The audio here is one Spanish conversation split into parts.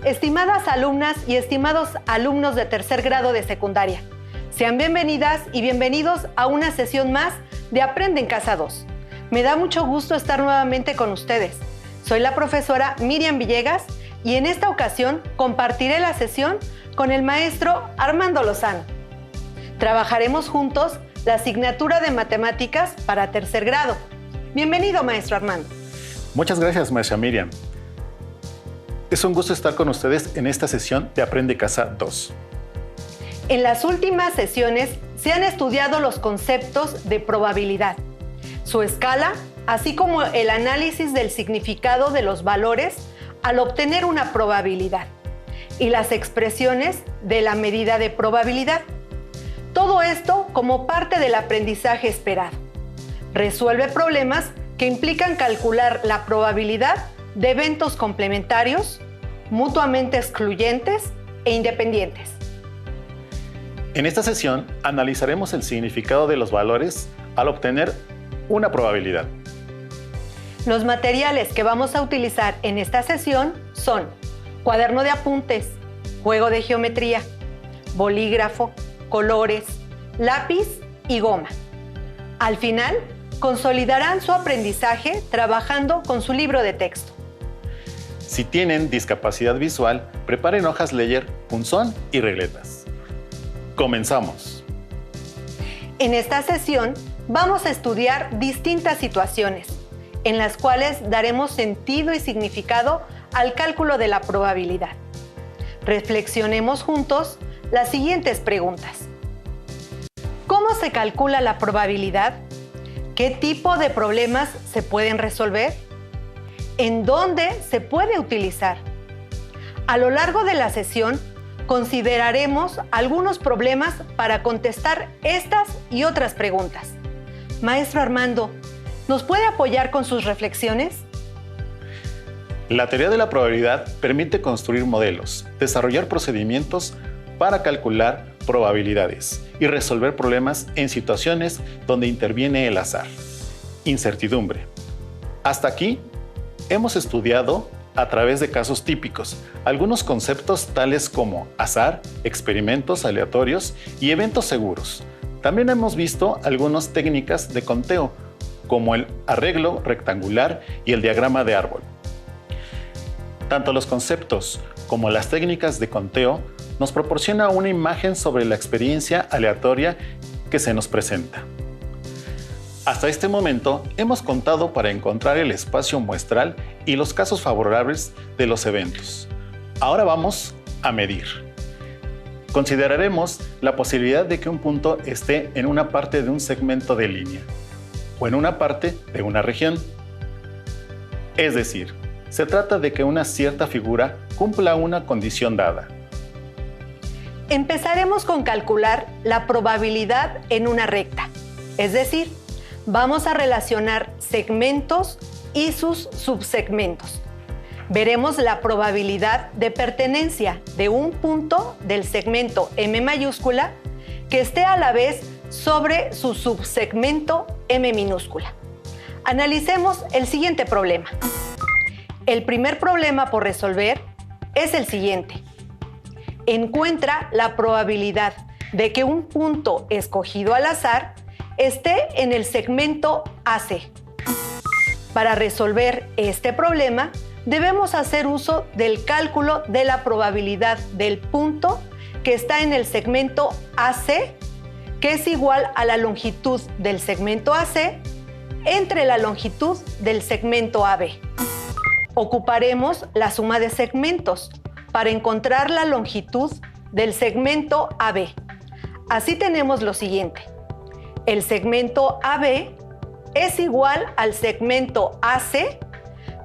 Estimadas alumnas y estimados alumnos de tercer grado de secundaria, sean bienvenidas y bienvenidos a una sesión más de Aprende en Casa 2. Me da mucho gusto estar nuevamente con ustedes. Soy la profesora Miriam Villegas y en esta ocasión compartiré la sesión con el maestro Armando Lozano. Trabajaremos juntos la asignatura de matemáticas para tercer grado. Bienvenido, maestro Armando. Muchas gracias, maestra Miriam. Es un gusto estar con ustedes en esta sesión de Aprende Casa 2. En las últimas sesiones se han estudiado los conceptos de probabilidad, su escala, así como el análisis del significado de los valores al obtener una probabilidad y las expresiones de la medida de probabilidad. Todo esto como parte del aprendizaje esperado. Resuelve problemas que implican calcular la probabilidad de eventos complementarios, mutuamente excluyentes e independientes. En esta sesión analizaremos el significado de los valores al obtener una probabilidad. Los materiales que vamos a utilizar en esta sesión son cuaderno de apuntes, juego de geometría, bolígrafo, colores, lápiz y goma. Al final, consolidarán su aprendizaje trabajando con su libro de texto. Si tienen discapacidad visual, preparen hojas Ledger, punzón y regletas. Comenzamos. En esta sesión vamos a estudiar distintas situaciones en las cuales daremos sentido y significado al cálculo de la probabilidad. Reflexionemos juntos las siguientes preguntas. ¿Cómo se calcula la probabilidad? ¿Qué tipo de problemas se pueden resolver? ¿En dónde se puede utilizar? A lo largo de la sesión, consideraremos algunos problemas para contestar estas y otras preguntas. Maestro Armando, ¿nos puede apoyar con sus reflexiones? La teoría de la probabilidad permite construir modelos, desarrollar procedimientos para calcular probabilidades y resolver problemas en situaciones donde interviene el azar. Incertidumbre. Hasta aquí hemos estudiado a través de casos típicos algunos conceptos tales como azar, experimentos aleatorios y eventos seguros. También hemos visto algunas técnicas de conteo como el arreglo rectangular y el diagrama de árbol. Tanto los conceptos como las técnicas de conteo nos proporciona una imagen sobre la experiencia aleatoria que se nos presenta. Hasta este momento hemos contado para encontrar el espacio muestral y los casos favorables de los eventos. Ahora vamos a medir. Consideraremos la posibilidad de que un punto esté en una parte de un segmento de línea o en una parte de una región. Es decir, se trata de que una cierta figura cumpla una condición dada. Empezaremos con calcular la probabilidad en una recta, es decir, vamos a relacionar segmentos y sus subsegmentos. Veremos la probabilidad de pertenencia de un punto del segmento M mayúscula que esté a la vez sobre su subsegmento M minúscula. Analicemos el siguiente problema. El primer problema por resolver es el siguiente. Encuentra la probabilidad de que un punto escogido al azar esté en el segmento AC. Para resolver este problema, debemos hacer uso del cálculo de la probabilidad del punto que está en el segmento AC, que es igual a la longitud del segmento AC entre la longitud del segmento AB. Ocuparemos la suma de segmentos para encontrar la longitud del segmento AB. Así tenemos lo siguiente. El segmento AB es igual al segmento AC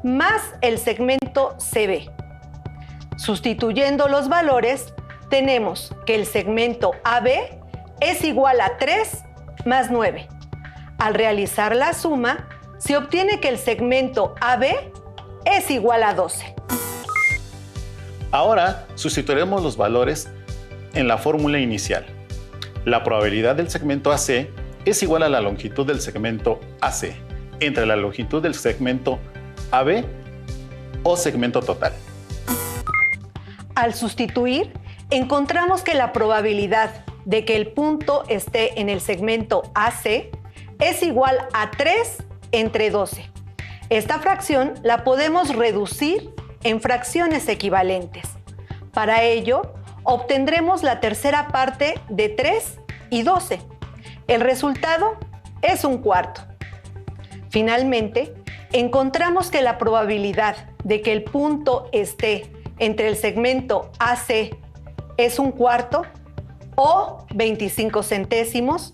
más el segmento CB. Sustituyendo los valores, tenemos que el segmento AB es igual a 3 más 9. Al realizar la suma, se obtiene que el segmento AB es igual a 12. Ahora sustituiremos los valores en la fórmula inicial. La probabilidad del segmento AC es igual a la longitud del segmento AC entre la longitud del segmento AB o segmento total. al sustituir, encontramos que la probabilidad de que el punto esté en el segmento AC es igual a 3 entre 12. Esta fracción la podemos reducir en fracciones equivalentes. Para ello, obtendremos la tercera parte de 3 y 12. El resultado es un cuarto. Finalmente, encontramos que la probabilidad de que el punto esté entre el segmento AC es un cuarto o 25 centésimos,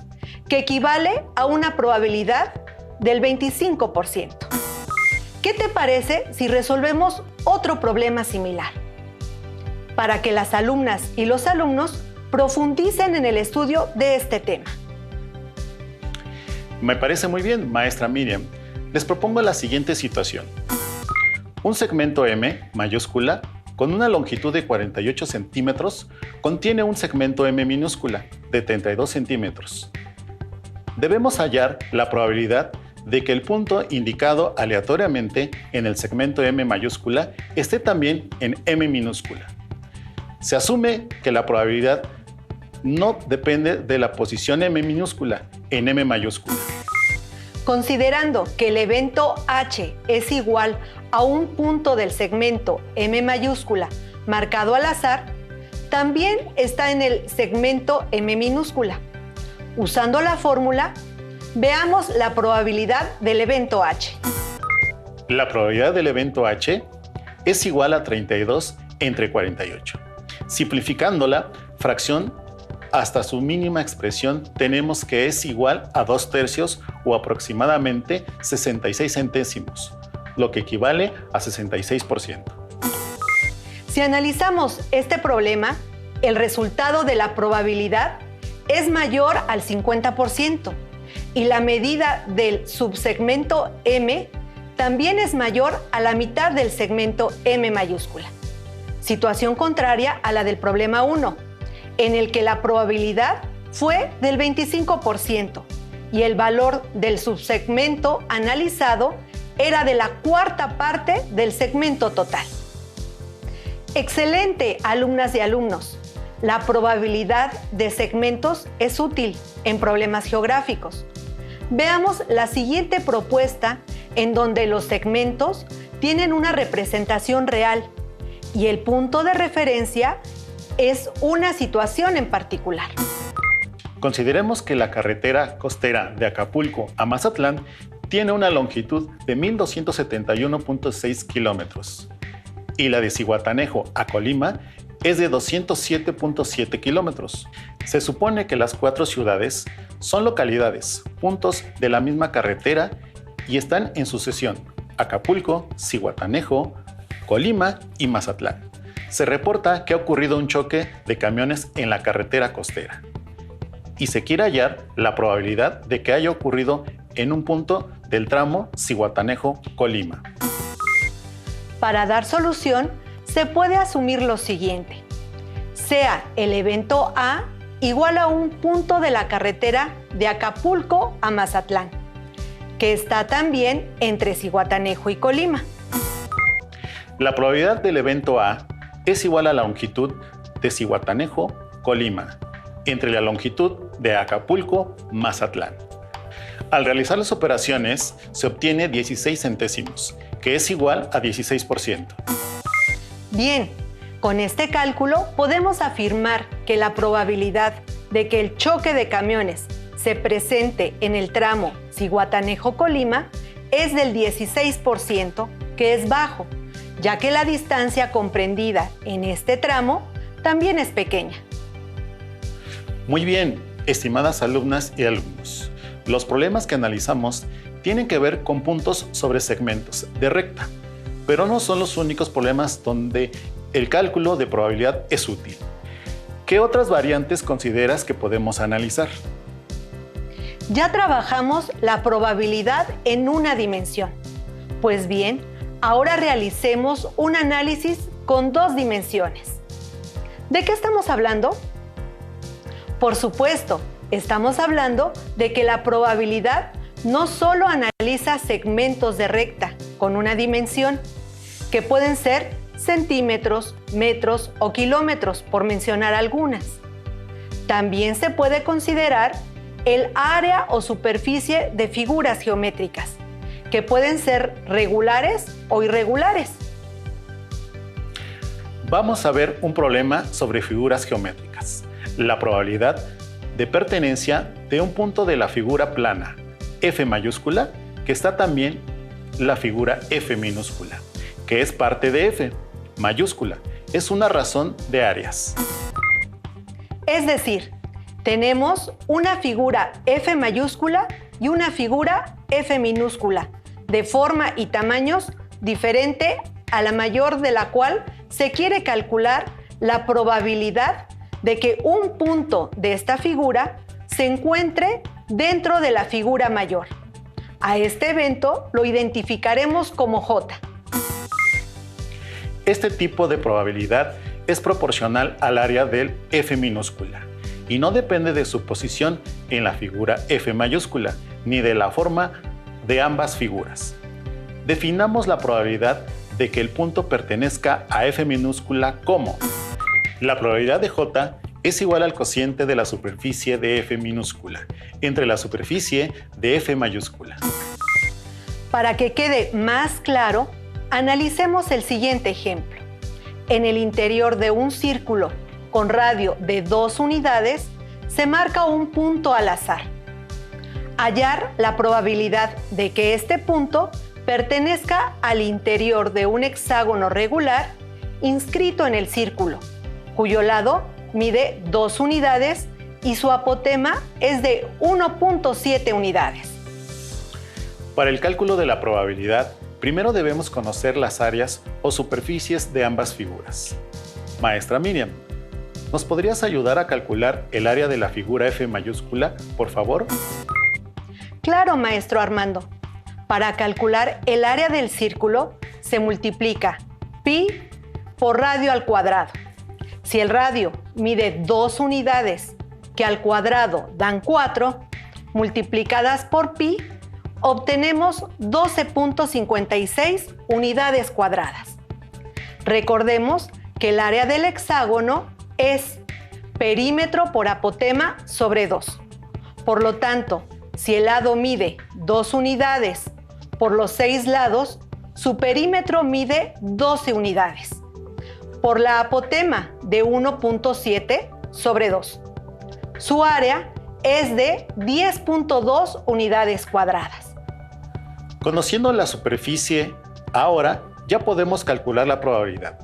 que equivale a una probabilidad del 25%. ¿Qué te parece si resolvemos otro problema similar? Para que las alumnas y los alumnos profundicen en el estudio de este tema. Me parece muy bien, maestra Miriam. Les propongo la siguiente situación. Un segmento M mayúscula con una longitud de 48 centímetros contiene un segmento M minúscula de 32 centímetros. Debemos hallar la probabilidad de que el punto indicado aleatoriamente en el segmento M mayúscula esté también en M minúscula. Se asume que la probabilidad no depende de la posición M minúscula en M mayúscula. Considerando que el evento H es igual a un punto del segmento M mayúscula marcado al azar, también está en el segmento M minúscula. Usando la fórmula, veamos la probabilidad del evento H. La probabilidad del evento H es igual a 32 entre 48. Simplificándola, fracción hasta su mínima expresión, tenemos que es igual a 2/3 o aproximadamente 66 centésimos, lo que equivale a 66%. Si analizamos este problema, el resultado de la probabilidad es mayor al 50% y la medida del subsegmento M también es mayor a la mitad del segmento M mayúscula. Situación contraria a la del problema 1, en el que la probabilidad fue del 25% y el valor del subsegmento analizado era de la cuarta parte del segmento total. Excelente, alumnas y alumnos. La probabilidad de segmentos es útil en problemas geográficos. Veamos la siguiente propuesta en donde los segmentos tienen una representación real y el punto de referencia es una situación en particular. Consideremos que la carretera costera de Acapulco a Mazatlán tiene una longitud de 1,271.6 kilómetros y la de Zihuatanejo a Colima es de 207.7 kilómetros. Se supone que las 4 ciudades son localidades, puntos de la misma carretera y están en sucesión: Acapulco, Zihuatanejo, Colima y Mazatlán. Se reporta que ha ocurrido un choque de camiones en la carretera costera y se quiere hallar la probabilidad de que haya ocurrido en un punto del tramo Zihuatanejo-Colima. Para dar solución, se puede asumir lo siguiente: sea el evento A igual a un punto de la carretera de Acapulco a Mazatlán, que está también entre Zihuatanejo y Colima. La probabilidad del evento A es igual a la longitud de Zihuatanejo-Colima entre la longitud de Acapulco-Mazatlán. Al realizar las operaciones, se obtiene 16 centésimos, que es igual a 16%. Bien, con este cálculo podemos afirmar que la probabilidad de que el choque de camiones se presente en el tramo Zihuatanejo-Colima es del 16%, que es bajo, ya que la distancia comprendida en este tramo también es pequeña. Muy bien, estimadas alumnas y alumnos. Los problemas que analizamos tienen que ver con puntos sobre segmentos de recta, pero no son los únicos problemas donde el cálculo de probabilidad es útil. ¿Qué otras variantes consideras que podemos analizar? Ya trabajamos la probabilidad en una dimensión. Pues bien, ahora realicemos un análisis con 2 dimensiones. ¿De qué estamos hablando? Por supuesto, estamos hablando de que la probabilidad no solo analiza segmentos de recta con una dimensión, que pueden ser centímetros, metros o kilómetros, por mencionar algunas. También se puede considerar el área o superficie de figuras geométricas, que pueden ser regulares o irregulares. Vamos a ver un problema sobre figuras geométricas. La probabilidad de pertenencia de un punto de la figura plana F mayúscula, que está también la figura F minúscula, que es parte de F mayúscula. Es una razón de áreas. Es decir, tenemos una figura F mayúscula y una figura F minúscula, de forma y tamaños diferente a la mayor, de la cual se quiere calcular la probabilidad de que un punto de esta figura se encuentre dentro de la figura mayor. A este evento lo identificaremos como J. Este tipo de probabilidad es proporcional al área del F minúscula y no depende de su posición en la figura F mayúscula ni de la forma de ambas figuras. Definamos la probabilidad de que el punto pertenezca a F minúscula como: la probabilidad de J es igual al cociente de la superficie de F minúscula entre la superficie de F mayúscula. Para que quede más claro, analicemos el siguiente ejemplo. En el interior de un círculo con radio de 2 unidades, se marca un punto al azar. Hallar la probabilidad de que este punto pertenezca al interior de un hexágono regular inscrito en el círculo, cuyo lado mide 2 unidades y su apotema es de 1.7 unidades. Para el cálculo de la probabilidad, primero debemos conocer las áreas o superficies de ambas figuras. Maestra Miriam, ¿nos podrías ayudar a calcular el área de la figura F mayúscula, por favor? Claro, maestro Armando. Para calcular el área del círculo, se multiplica pi por radio al cuadrado. Si el radio mide 2 unidades, que al cuadrado dan 4, multiplicadas por pi, obtenemos 12.56 unidades cuadradas. Recordemos que el área del hexágono es perímetro por apotema sobre 2. Por lo tanto, si el lado mide 2 unidades por los 6 lados, su perímetro mide 12 unidades. Por la apotema de 1.7 sobre 2. Su área es de 10.2 unidades cuadradas. Conociendo la superficie, ahora ya podemos calcular la probabilidad.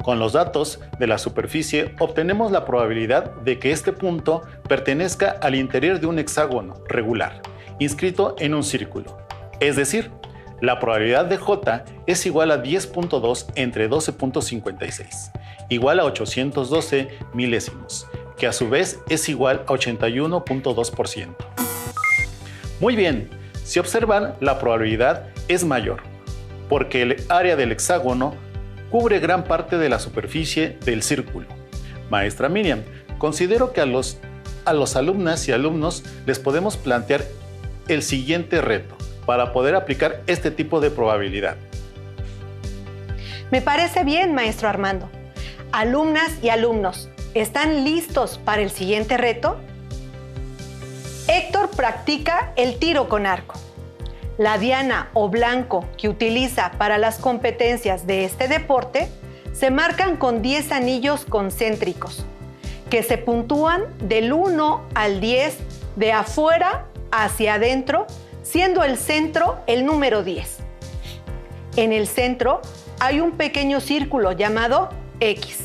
Con los datos de la superficie obtenemos la probabilidad de que este punto pertenezca al interior de un hexágono regular, inscrito en un círculo. Es decir, la probabilidad de J es igual a 10.2 entre 12.56, igual a 812 milésimos, que a su vez es igual a 81.2%. Muy bien, si observan, la probabilidad es mayor, porque el área del hexágono cubre gran parte de la superficie del círculo. Maestra Miriam, considero que a los alumnas y alumnos les podemos plantear el siguiente reto para poder aplicar este tipo de probabilidad. Me parece bien, maestro Armando. Alumnas y alumnos, ¿están listos para el siguiente reto? Héctor practica el tiro con arco. La diana o blanco que utiliza para las competencias de este deporte se marcan con 10 anillos concéntricos, que se puntúan del 1 al 10 de afuera hacia adentro, siendo el centro el número 10. En el centro hay un pequeño círculo llamado X.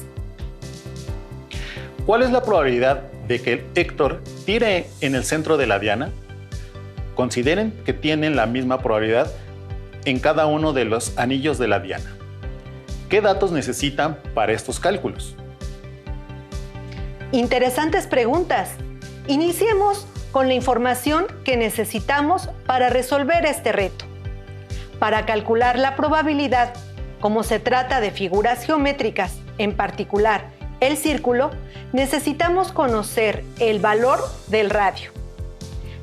¿Cuál es la probabilidad de que Héctor tire en el centro de la diana? Consideren que tienen la misma probabilidad en cada uno de los anillos de la diana. ¿Qué datos necesitan para estos cálculos? Interesantes preguntas. Iniciemos con la información que necesitamos para resolver este reto. Para calcular la probabilidad, como se trata de figuras geométricas, en particular el círculo, necesitamos conocer el valor del radio.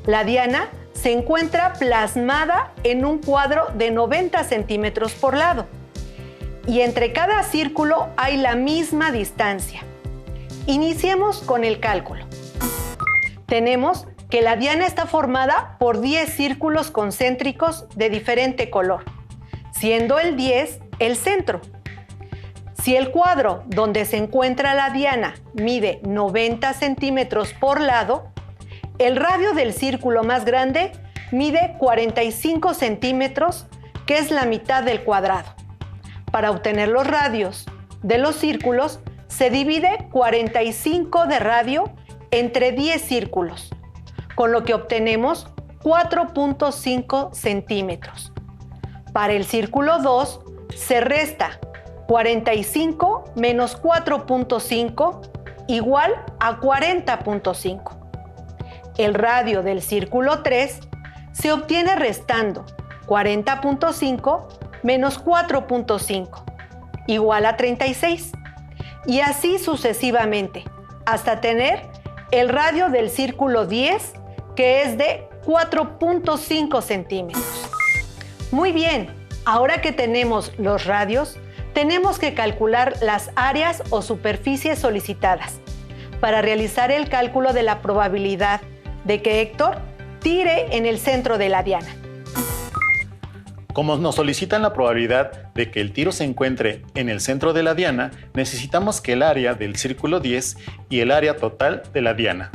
La diana se encuentra plasmada en un cuadro de 90 centímetros por lado. y entre cada círculo hay la misma distancia. Iniciemos con el cálculo. Tenemos que la diana está formada por 10 círculos concéntricos de diferente color, siendo el 10 el centro. Si el cuadro donde se encuentra la diana mide 90 centímetros por lado, el radio del círculo más grande mide 45 centímetros, que es la mitad del cuadrado. Para obtener los radios de los círculos, se divide 45 de radio entre 10 círculos, con lo que obtenemos 4.5 centímetros. Para el círculo 2, se resta 45 menos 4.5 igual a 40.5. El radio del círculo 3 se obtiene restando 40.5 menos 4.5 igual a 36. Y así sucesivamente, hasta tener el radio del círculo 10, que es de 4.5 centímetros. Muy bien, ahora que tenemos los radios, tenemos que calcular las áreas o superficies solicitadas para realizar el cálculo de la probabilidad de que Héctor tire en el centro de la diana. Como nos solicitan la probabilidad de que el tiro se encuentre en el centro de la diana, necesitamos que el área del círculo 10 y el área total de la diana.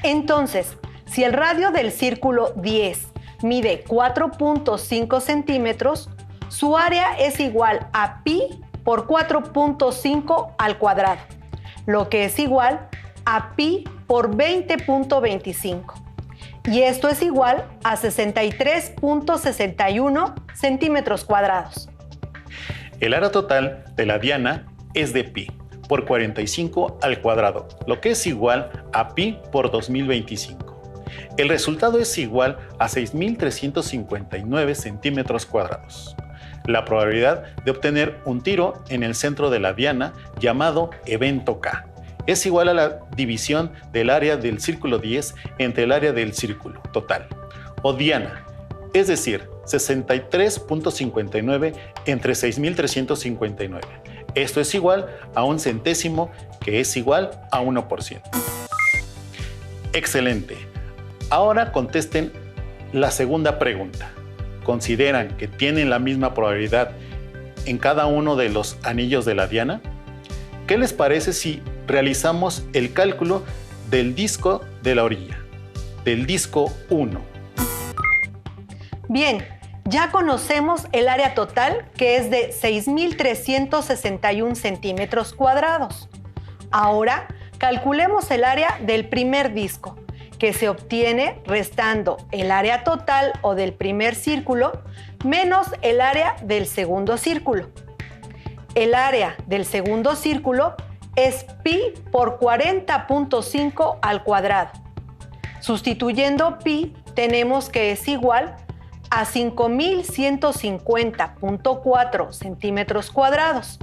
Entonces, si el radio del círculo 10 mide 4.5 centímetros, su área es igual a pi por 4.5 al cuadrado, lo que es igual a pi por 20.25. Y esto es igual a 63.61 centímetros cuadrados. El área total de la diana es de pi por 45 al cuadrado, lo que es igual a pi por 2025. El resultado es igual a 6.359 centímetros cuadrados. La probabilidad de obtener un tiro en el centro de la diana, llamado evento K, es igual a la división del área del círculo 10 entre el área del círculo total, o diana, es decir, 63.59 entre 6.359. Esto es igual a un centésimo, que es igual a 1%. Excelente. Ahora contesten la segunda pregunta. ¿Consideran que tienen la misma probabilidad en cada uno de los anillos de la diana? ¿Qué les parece si realizamos el cálculo del disco de la orilla, del disco 1? Bien, ya conocemos el área total, que es de 6.361 centímetros cuadrados. Ahora calculemos el área del primer disco, que se obtiene restando el área total o del primer círculo menos el área del segundo círculo. El área del segundo círculo es pi por 40.5 al cuadrado. Sustituyendo pi, tenemos que es igual a 5.150.4 centímetros cuadrados.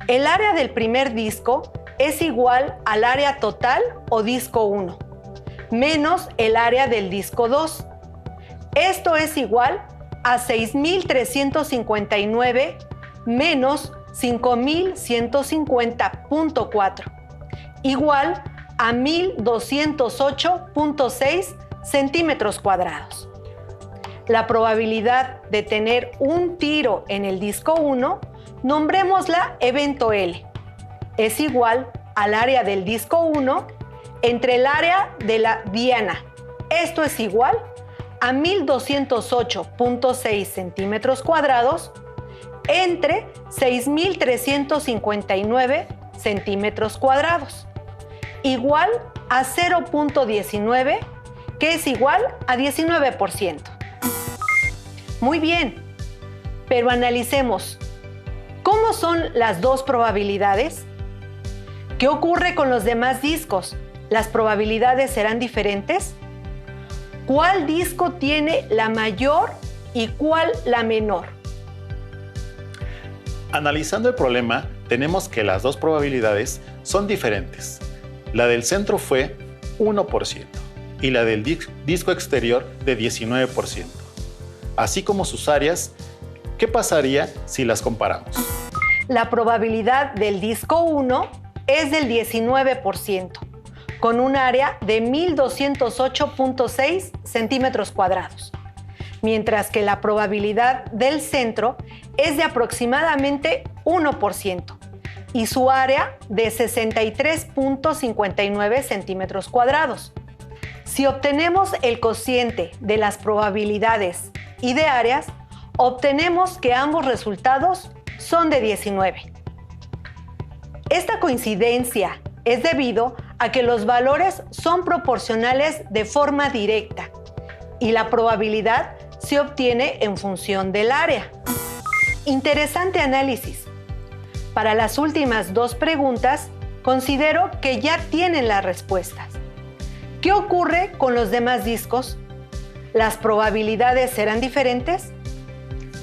El área del primer disco es igual al área total o disco 1, menos el área del disco 2. Esto es igual a 6.359 menos 5.150.4, igual a 1.208.6 centímetros cuadrados. La probabilidad de tener un tiro en el disco 1, nombrémosla evento L, es igual al área del disco 1 entre el área de la diana. Esto es igual a 1.208.6 centímetros cuadrados entre 6.359 centímetros cuadrados, igual a 0.19, que es igual a 19%. Muy bien, pero analicemos. ¿Cómo son las dos probabilidades? ¿Qué ocurre con los demás discos? ¿Las probabilidades serán diferentes? ¿Cuál disco tiene la mayor y cuál la menor? Analizando el problema, tenemos que las dos probabilidades son diferentes. La del centro fue 1% y la del disco exterior de 19%. Así como sus áreas, ¿Qué pasaría si las comparamos? La probabilidad del disco 1 es del 19%, con un área de 1208.6 centímetros cuadrados, mientras que la probabilidad del centro es de aproximadamente 1% y su área de 63.59 centímetros cuadrados. Si obtenemos el cociente de las probabilidades y de áreas, obtenemos que ambos resultados son de 19. Esta coincidencia es debido a que los valores son proporcionales de forma directa y la probabilidad se obtiene en función del área. Interesante análisis. Para las últimas dos preguntas, considero que ya tienen las respuestas. ¿Qué ocurre con los demás discos? ¿Las probabilidades serán diferentes?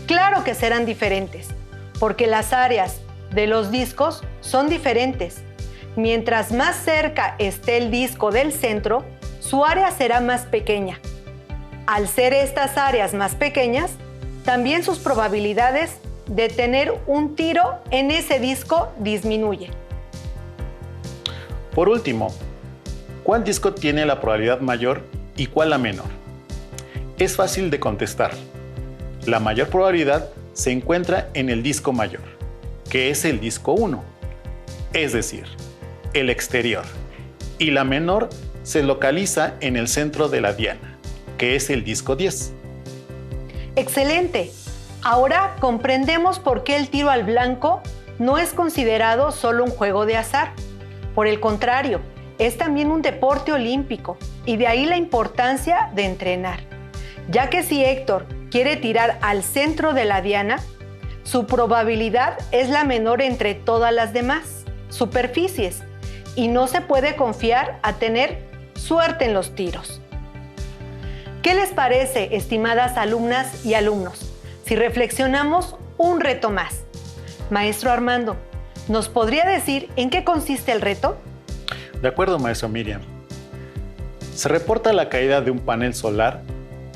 Claro que serán diferentes, porque las áreas de los discos son diferentes. Mientras más cerca esté el disco del centro, su área será más pequeña. Al ser estas áreas más pequeñas, también sus probabilidades de tener un tiro en ese disco disminuyen. Por último, ¿cuál disco tiene la probabilidad mayor y cuál la menor? Es fácil de contestar. La mayor probabilidad se encuentra en el disco mayor, que es el disco 1, es decir, el exterior, y la menor se localiza en el centro de la diana, que es el disco 10. ¡Excelente! Ahora comprendemos por qué el tiro al blanco no es considerado solo un juego de azar. Por el contrario, es también un deporte olímpico y de ahí la importancia de entrenar, ya que si Héctor quiere tirar al centro de la diana, su probabilidad es la menor entre todas las demás superficies y no se puede confiar a tener suerte en los tiros. ¿Qué les parece, estimadas alumnas y alumnos, si reflexionamos un reto más? Maestro Armando, ¿nos podría decir en qué consiste el reto? De acuerdo, maestro Miriam. Se reporta la caída de un panel solar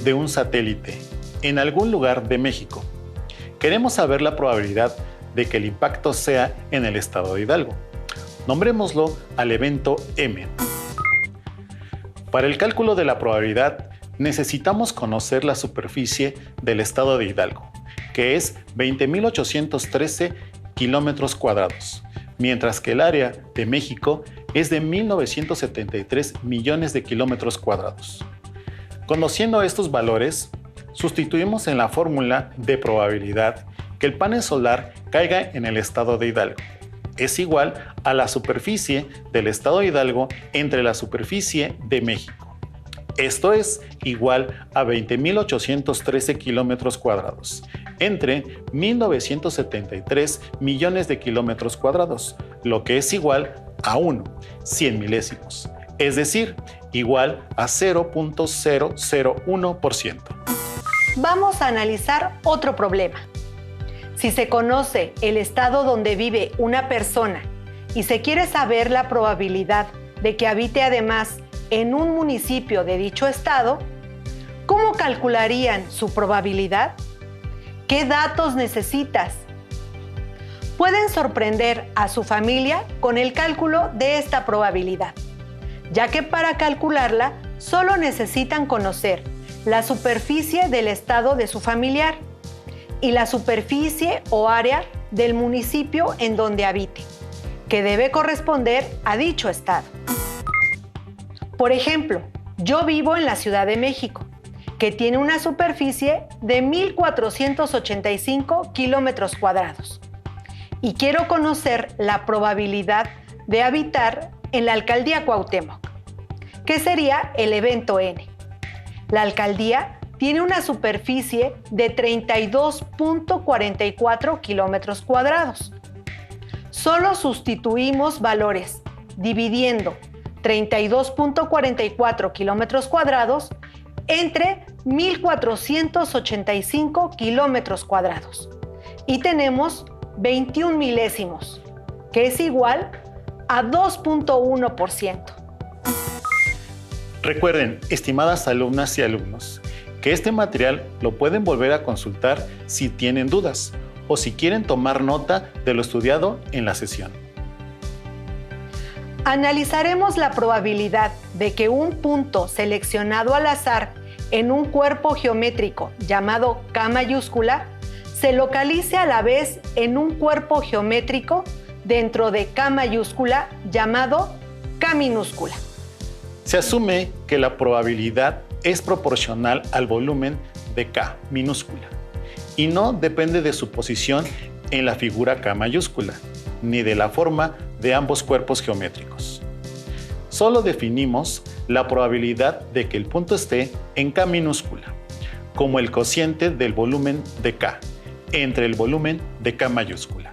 de un satélite en algún lugar de México. Queremos saber la probabilidad de que el impacto sea en el estado de Hidalgo. Nombrémoslo al evento M. Para el cálculo de la probabilidad, necesitamos conocer la superficie del estado de Hidalgo, que es 20.813 kilómetros cuadrados, mientras que el área de México es de 1.973 millones de kilómetros cuadrados. Conociendo estos valores, sustituimos en la fórmula de probabilidad que el panel solar caiga en el estado de Hidalgo. Es igual a la superficie del estado de Hidalgo entre la superficie de México. Esto es igual a 20.813 kilómetros cuadrados entre 1.973 millones de kilómetros cuadrados, lo que es igual a 100 milésimos, es decir, igual a 0.001%. Vamos a analizar otro problema. Si se conoce el estado donde vive una persona y se quiere saber la probabilidad de que habite además en un municipio de dicho estado, ¿cómo calcularían su probabilidad? ¿Qué datos necesitas? Pueden sorprender a su familia con el cálculo de esta probabilidad, ya que para calcularla solo necesitan conocer la superficie del estado de su familiar y la superficie o área del municipio en donde habite, que debe corresponder a dicho estado. Por ejemplo, yo vivo en la Ciudad de México, que tiene una superficie de 1.485 kilómetros cuadrados, y quiero conocer la probabilidad de habitar en la alcaldía Cuauhtémoc, que sería el evento N. La alcaldía tiene una superficie de 32.44 kilómetros cuadrados. Solo sustituimos valores dividiendo 32.44 kilómetros cuadrados entre 1.485 kilómetros cuadrados y tenemos 21 milésimos, que es igual a 2.1%. Recuerden, estimadas alumnas y alumnos, que este material lo pueden volver a consultar si tienen dudas o si quieren tomar nota de lo estudiado en la sesión. Analizaremos la probabilidad de que un punto seleccionado al azar en un cuerpo geométrico llamado K mayúscula se localice a la vez en un cuerpo geométrico dentro de K mayúscula llamado K minúscula. Se asume que la probabilidad es proporcional al volumen de K minúscula y no depende de su posición en la figura K mayúscula, ni de la forma de ambos cuerpos geométricos. Solo definimos la probabilidad de que el punto esté en K minúscula, como el cociente del volumen de K entre el volumen de K mayúscula.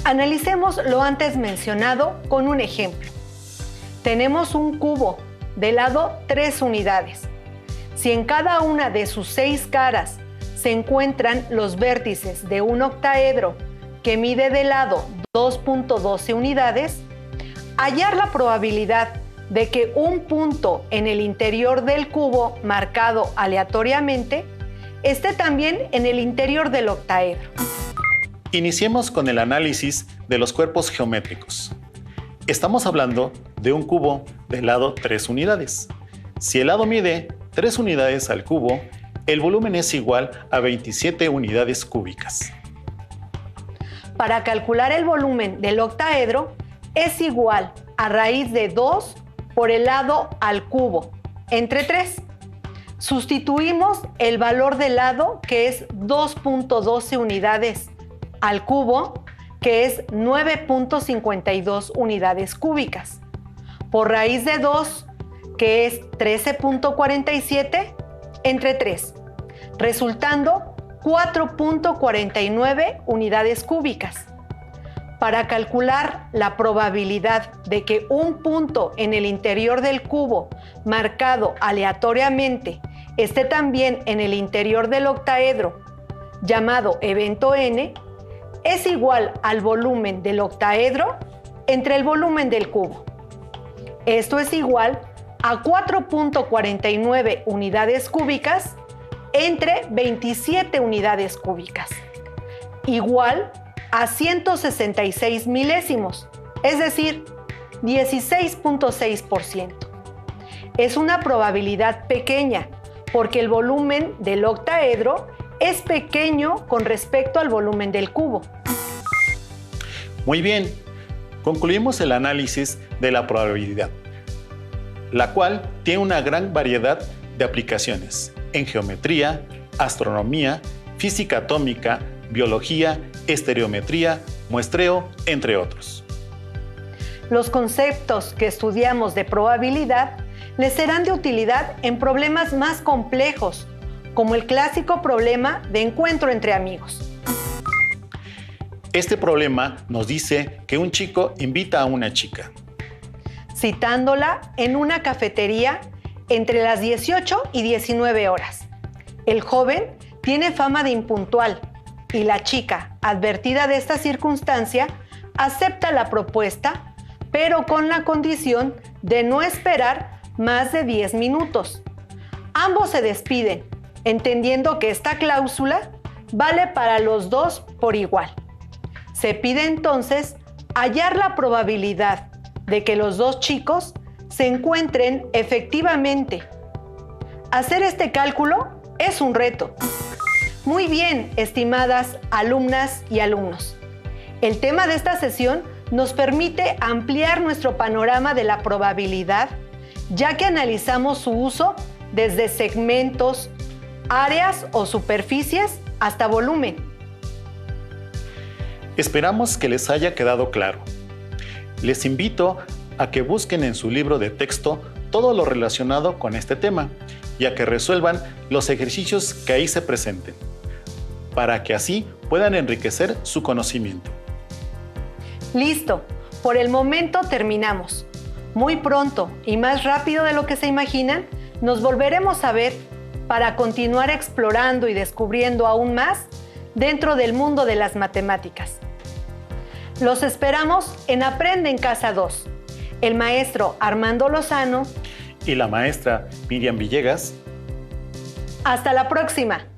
Analicemos lo antes mencionado con un ejemplo. Tenemos un cubo de lado 3 unidades. Si en cada una de sus 6 caras se encuentran los vértices de un octaedro que mide de lado 2.12 unidades, hallar la probabilidad de que un punto en el interior del cubo marcado aleatoriamente esté también en el interior del octaedro. Iniciemos con el análisis de los cuerpos geométricos. Estamos hablando de un cubo de lado 3 unidades. Si el lado mide 3 unidades al cubo, el volumen es igual a 27 unidades cúbicas. Para calcular el volumen del octaedro, es igual a raíz de 2 por el lado al cubo, entre 3. Sustituimos el valor del lado, que es 2.12 unidades, al cubo, que es 9.52 unidades cúbicas, por raíz de 2, que es 13.47, entre 3, resultando 4.49 unidades cúbicas. Para calcular la probabilidad de que un punto en el interior del cubo marcado aleatoriamente esté también en el interior del octaedro, llamado evento n, es igual al volumen del octaedro entre el volumen del cubo. Esto es igual a 4.49 unidades cúbicas entre 27 unidades cúbicas, igual a 166 milésimos, es decir, 16.6%. Es una probabilidad pequeña porque el volumen del octaedro es pequeño con respecto al volumen del cubo. Muy bien, concluimos el análisis de la probabilidad, la cual tiene una gran variedad de aplicaciones en geometría, astronomía, física atómica, biología, estereometría, muestreo, entre otros. Los conceptos que estudiamos de probabilidad les serán de utilidad en problemas más complejos, como el clásico problema de encuentro entre amigos. Este problema nos dice que un chico invita a una chica, citándola en una cafetería entre las 18 y 19 horas. El joven tiene fama de impuntual y la chica, advertida de esta circunstancia, acepta la propuesta, pero con la condición de no esperar más de 10 minutos. Ambos se despiden, entendiendo que esta cláusula vale para los dos por igual. Se pide entonces hallar la probabilidad de que los dos chicos se encuentren efectivamente. Hacer este cálculo es un reto. Muy bien, estimadas alumnas y alumnos. El tema de esta sesión nos permite ampliar nuestro panorama de la probabilidad, ya que analizamos su uso desde segmentos, áreas o superficies hasta volumen. Esperamos que les haya quedado claro. Les invito a que busquen en su libro de texto todo lo relacionado con este tema y a que resuelvan los ejercicios que ahí se presenten, para que así puedan enriquecer su conocimiento. Listo, por el momento terminamos. Muy pronto y más rápido de lo que se imaginan, nos volveremos a ver para continuar explorando y descubriendo aún más dentro del mundo de las matemáticas. Los esperamos en Aprende en Casa 2. El maestro Armando Lozano y la maestra Miriam Villegas Hasta la próxima.